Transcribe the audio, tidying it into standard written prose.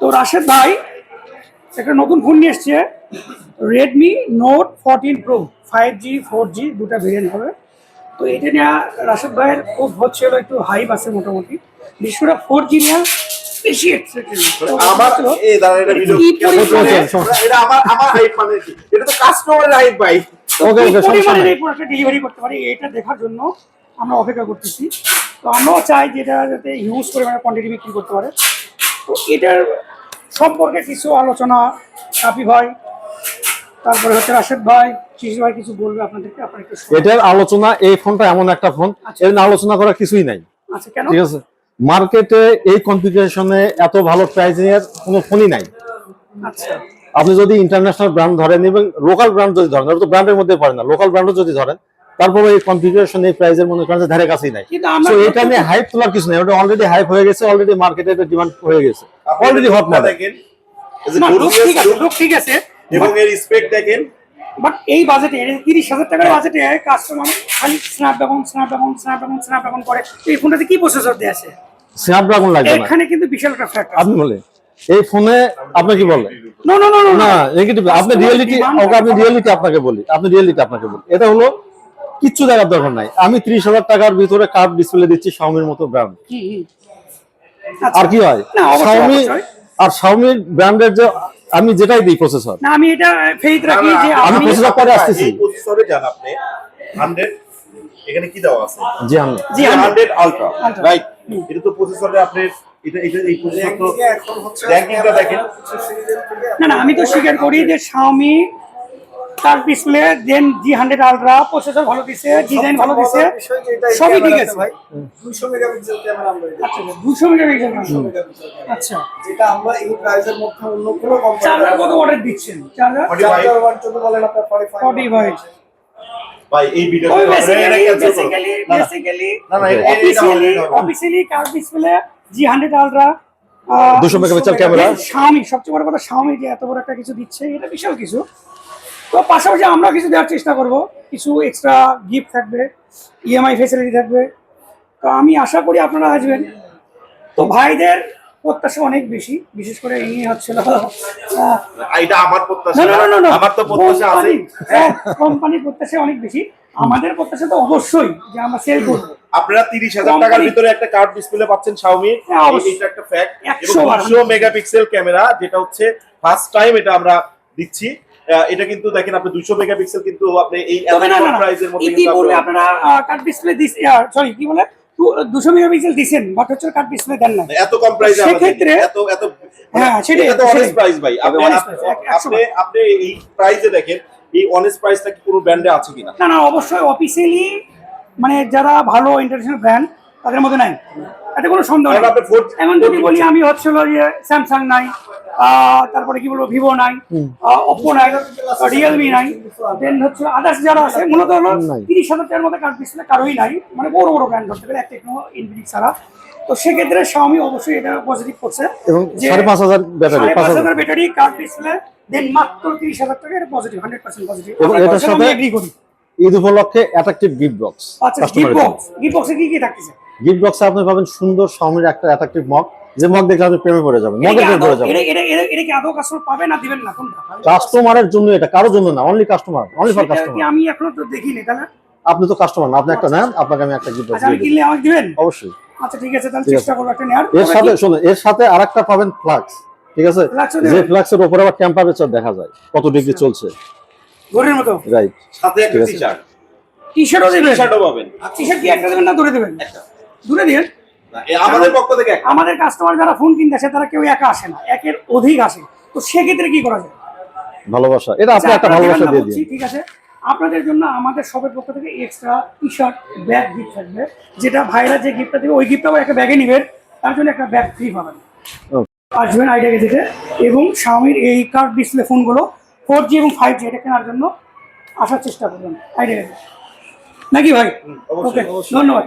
তো রাশেদ ভাই একটা নতুন ফোন নিয়ে এসছে, Redmi note 14 pro 5G 4G দুটা ভেরিয়েন্ট হবে। তো এটা নিয়ে রাশেদ ভাইয়ের খুব হচ্ছিল, একটু হাইপ আছে মোটামুটি, বিশেষ করে 4G নিয়ে বেশি এক্সাইটেড। আমার এই দাঁড়া এটা ভিডিও এটা আমার হাইপ মানে কি, এটা তো কাস্টমারের হাইপ ভাই। ওকে সমস্যা নেই, এই প্রোডাক্টটা ডেলিভারি করতে পারি এটা দেখার জন্য আমরা অপেক্ষা করতেছি। তো আমরাও চাই যে এটা যাতে হিউজ পরিমাণে কোয়ান্টিটি বিক্রি করতে পারে। তো এটার সম্পর্কে কিছু আলোচনা কাপি ভাই, তারপরে হচ্ছে রাশেদ ভাই, শিশির ভাই কিছু বলবে আপনাদেরকে। আপনারা একটু এটার আলোচনা, এই ফোনটা এমন একটা ফোন এর আলোচনা করার কিছুই নাই। আচ্ছা, কেন? ঠিক আছে, মার্কেটে এই কনফিগারেশনে এত ভালো প্রাইসিং এর কোনো ফোনই নাই। আচ্ছা, আপনি যদি ইন্টারন্যাশনাল ব্র্যান্ড ধরেন এবং লোকাল ব্র্যান্ড যদি ধরেন, তো ব্র্যান্ডের মধ্যে পড়ে না, লোকাল ব্র্যান্ডও যদি ধরেন, তারপরে এই কনফিগারেশন এই প্রাইসের মনে করেন ধারে কাছেই নাই। তো এটা নিয়ে হাইপ তোলার কিছু নেই, ওটা অলরেডি হাইপ হয়ে গেছে, অলরেডি মার্কেটে এটা ডিমান্ড হয়ে গেছে, অলরেডি হট মডেল। দেখেন ঠিক আছে, এবং এর স্পেক দেখেন। বাট এই বাজেটে 30,000 টাকার বাজেটে কাস্টমার খালি স্ন্যাপড্রাগন করে। এই ফোনটাতে কি প্রসেসর দেয়া আছে? স্ন্যাপড্রাগন লাগবে না এখানে কিন্তু বিশাল একটা ফ্যাক্টর। আপনি বলেন এই ফোনে আপনি কি বলেন? নো নো নো নো না, নেগেটিভ। আপনি রিয়েলিটি, ওকে আপনি রিয়েলিটি আপনাকে বলি, এটা হলো কিচ্ছু দেখার দরকার নাই। আমি 30,000 টাকার ভিতরে কার্ভ ডিসপ্লে দিচ্ছি শাওমির মতো ব্র্যান্ড। আর কি হয় শাওমি, আর শাওমির ব্র্যান্ডের যে আমি যেটাই দিই প্রসেসর, না আমি এটা ফেইথ রাখি যে আমি প্রসেসর পরে আসতেছি। এই প্রসেসরে জান আপনি 100 এখানে কি দেওয়া আছে? জি 100 আলট্রা, রাইট? এটা তো প্রসেসরে আপনি এটা এই প্রসেসর তো এখন হচ্ছে র‍্যাঙ্কিংটা দেখেন। না আমি তো স্বীকার করি যে শাওমি তার ডিসপ্লে দেন G100 আলট্রা প্রসেসর ভালো দিছে, ডিজাইন ভালো দিছে, সবই ঠিক আছে ভাই। 200 মেগাপিক্সেল ক্যামেরা আমরা এটা। আচ্ছা 200 মেগাপিক্সেল। আচ্ছা, যেটা আমরা এই প্রাইসের মধ্যে অন্য কোনো কোম্পানি চার্জার কত ওয়াটের দিচ্ছেন? চার্জার 45 যদি বলেন আপনার 45 ভাই এই ভিডিওটা বেসিক্যালি অফিশিয়ালি কার display G100 ultra 200 megapixel camera. Xiaomi সবচেয়ে বড় কথা, শাওমি যে এত বড় একটা কিছু দিচ্ছে এটা বিশাল কিছু। তো পাশাপাশি আমরা কিছু দেওয়ার চেষ্টা করব, কিছু এক্সট্রা গিফট থাকবে, ইএমআই ফ্যাসিলিটি থাকবে। তো আমি আশা করি আপনারা আসবেন। তো ভাইদের প্রত্যাশা অনেক বেশি, বিশেষ করে ইনি হচ্ছিল এটা আমার প্রত্যাশা না, আমার তো প্রত্যাশা আছে, কোম্পানির প্রত্যাশা অনেক বেশি। আমাদের প্রত্যাশা তো অবশ্যই যে আমরা সেল করব। আপনারা 30,000 টাকার ভিতরে একটা কার্ভ ডিসপ্লে পাচ্ছেন শাওমি, এটা একটা ফ্যাক্ট। এবং 200 মেগাপিক্সেল ক্যামেরা, যেটা হচ্ছে ফার্স্ট টাইম এটা আমরা দিচ্ছি। এটা কিন্তু দেখেন আপনি 200 মেগাপিক্সেল, কিন্তু আপনি এই প্রাইসের মধ্যে কিন্তু আপনারা কাট ডিসপ্লে সরি কি বলে 200 মেগাপিক্সেল দিবেন, বাট হচ্ছে কাট ডিসপ্লে দেন না এত কম প্রাইসে। সেক্ষেত্রে এত হ্যাঁ সেটাই তো অনেস্ট প্রাইস ভাই। আপনি এই প্রাইসে দেখেন, এই অনেস্ট প্রাইসটা কি কোনো ব্র্যান্ডে আছে কিনা? না অবশ্যই অফিশিয়ালি মানে যারা ভালো ইন্টারন্যাশনাল ব্র্যান্ড তাদের মধ্যে নাই, এটা কোনো সন্দেহ নেই। এমন যদি বলি আমি হচ্ছিল যে স্যামসাং নাই, তারপরে কি বলবো ভিভো নাই, ওপো নাই, রিয়েলমি নাই, দেন হচ্ছে আদার্স যারা আছে মূলত হলো 30,000 টাকার মধ্যে কার্ড ডিসপ্লে কারোই নাই, মানে বড় বড় ব্র্যান্ড ধরতে গেলে টেকনো, ইনফিনিক্স ছাড়া। তো সেক্ষেত্রে শাওমি অবশ্যই এটা পজিটিভ করছে এবং 5,500 ব্যাটারি, 5,500 ব্যাটারি কার্ড ডিসপ্লে দেন মাত্র 30,000 টাকা, এটা পজিটিভ, 100% পজিটিভ। এবং এটার সাথে এগ্রি করি। ঈদ উপলক্ষে অ্যাট্রাকটিভ গিফট বক্স। আচ্ছা, গিফট বক্সে কি থাকতেছে? গিফট বক্সে আপনি পাবেন সুন্দর শাওমির একটা অ্যাট্রাকটিভ মগ, যে মগ দেখলে আপনি প্রেমে পড়ে যাবেন, মগে প্রেমে পড়ে যাবেন। এটা কি আদৌ কাস্টমার পাবে না দিবেন না কোনটা? কাস্টমারের জন্য, এটা কারোর জন্য না, only customer, only for customer. আমি এখনো তো দেখিনি, তাহলে আপনি তো কাস্টমার না, আপনি একটা নেন, আপনাকে আমি একটা গিফট বক্স আচ্ছা, আমি কিনলে আমাকে দিবেন? অবশ্যই। আচ্ছা ঠিক আছে, তাহলে চেষ্টা করব একটা নেয়ার। এর সাথে শুনুন, এর সাথে আরেকটা পাবেন ফ্লাক্স, ঠিক আছে, যে ফ্লাক্সের উপরে আবার টেম্পারেচার দেখা যায় কত ডিগ্রি চলছে, ঘড়ির মতো। রাইট। সাথে একটা টি-শার্ট, টি-শার্টও দিবেন? টি-শার্টও পাবেন। টি-শার্ট কি একটা দেবেন না দূরে দেবেন? একটা দূরে দিন। আমাদের পক্ষ থেকে একটা। আমাদের কাস্টমার যারা ফোন কিনতে আসে তারা কেউ একা আসে না, একের অধিক আসে। তো সেক্ষেত্রে কি করা যায়? ভালোবাসা, এটা আপনি একটা ভালোবাসা দিয়ে দিন। ঠিক আছে, আপনাদের জন্য আমাদের শপের পক্ষ থেকে এক্সট্রা টি-শার্ট ব্যাগ গিফট থাকবে, যেটা ভাইরা যে গিফটটা দেবে ওই গিফটটা একটা ব্যাগে নেবেন, তার জন্য একটা ব্যাগ ফ্রি পাবেন। আসবেন আইডিয়া গেজেটে, এবং শাওমির এই কার্ভ ডিসপ্লে ফোনগুলো 4G এবং 5G এটা কেনার জন্য আসার চেষ্টা করবেন আইডিয়া গেজেট, নাকি ভাই? ওকে, ধন্যবাদ।